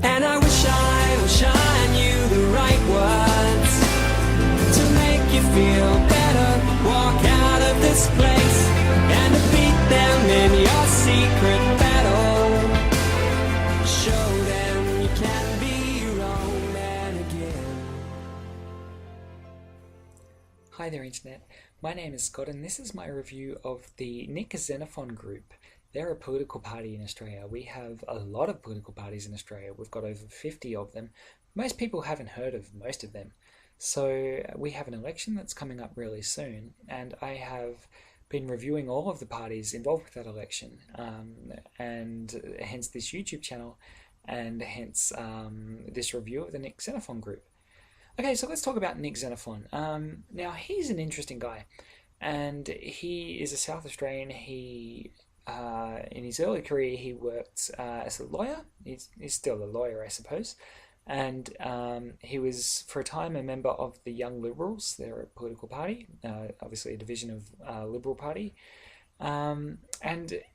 And I wish I knew the right words to make you feel better. Walk out of this place and defeat them in your secret battle. Show them you can be your own man again. Hi there Internet, my name is Scott and this is my review of the Nick Xenaphon Group. They're a political party in Australia. We have a lot of political parties in Australia. We've got over 50 of them. Most people haven't heard of most of them. So we have an election that's coming up really soon, and I have been reviewing all of the parties involved with that election, and hence this YouTube channel, and hence this review of the Nick Xenaphon Group. Okay, so let's talk about Nick Xenaphon. Now, he's an interesting guy, and he is a South Australian. He in his early career, he worked as a lawyer. He's still a lawyer, I suppose. And he was, for a time, a member of the Young Liberals. They're a political party, obviously a division of Liberal Party. And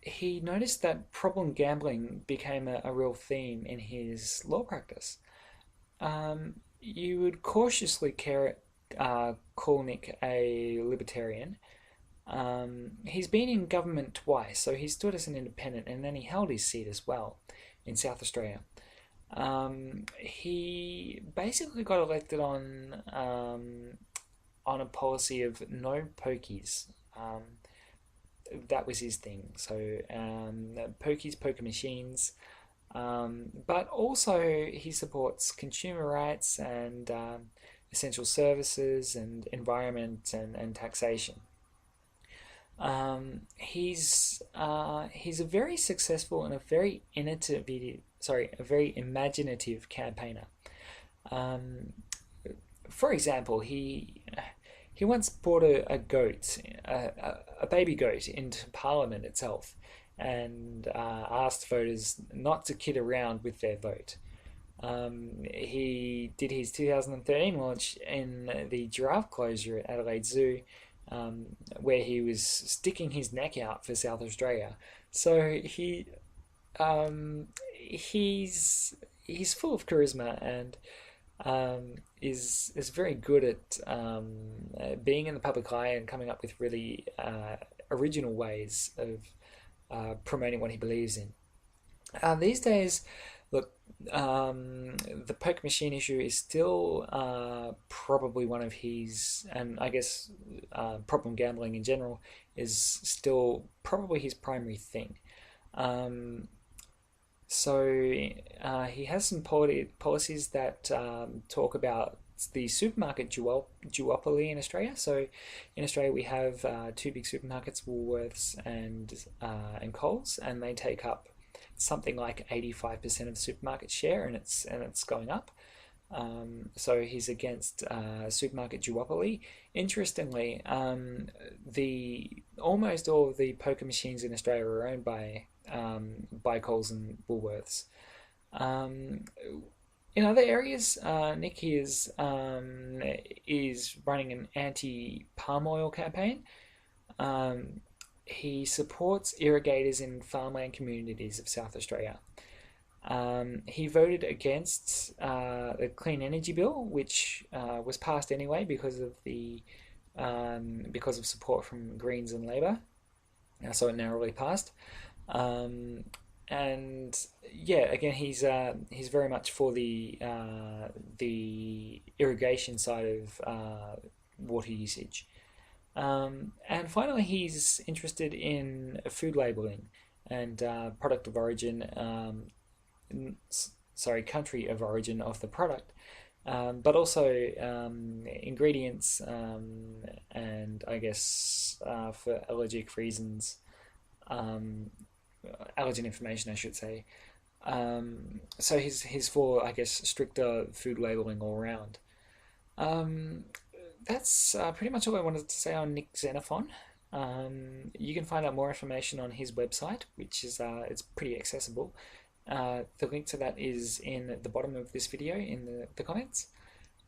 he noticed that problem gambling became a real theme in his law practice. You would cautiously call Nick a libertarian. He's been in government twice, so he stood as an independent, and then he held his seat as well in South Australia. He basically got elected on a policy of no pokies. That was his thing. So pokies, poker machines, but also he supports consumer rights and essential services and environment and taxation. He's a very successful and a very imaginative campaigner. For example, he once brought a goat, a baby goat, into Parliament itself, and asked voters not to kid around with their vote. He did his 2013 launch in the giraffe closure at Adelaide Zoo, where he was sticking his neck out for South Australia. So he's full of charisma and is very good at being in the public eye and coming up with really original ways of promoting what he believes in. These days, look, the poker machine issue is still probably one of his, and I guess problem gambling in general is still probably his primary thing. So he has some policies that talk about the supermarket duopoly in Australia. So in Australia we have two big supermarkets, Woolworths and Coles, and they take up something like 85% of the supermarket share, and it's going up. So he's against supermarket duopoly. Interestingly, almost all of the poker machines in Australia are owned by Coles and Woolworths. In other areas, Nick is running an anti-palm oil campaign. He supports irrigators in farmland communities of South Australia. He voted against the Clean Energy Bill, which was passed anyway because of support from Greens and Labor, so it narrowly passed. And yeah, again, he's very much for the irrigation side of water usage. And finally, he's interested in food labeling and product of origin, country of origin of the product, but also ingredients and I guess for allergic reasons, allergen information, I should say. So he's for, I guess, stricter food labeling all around. That's pretty much all I wanted to say on Nick Xenaphon. You can find out more information on his website, which is it's pretty accessible. The link to that is in the bottom of this video in the comments.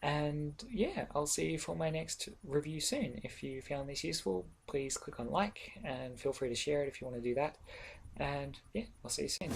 And yeah, I'll see you for my next review soon. If you found this useful, please click on like and feel free to share it if you want to do that. And yeah, I'll see you soon.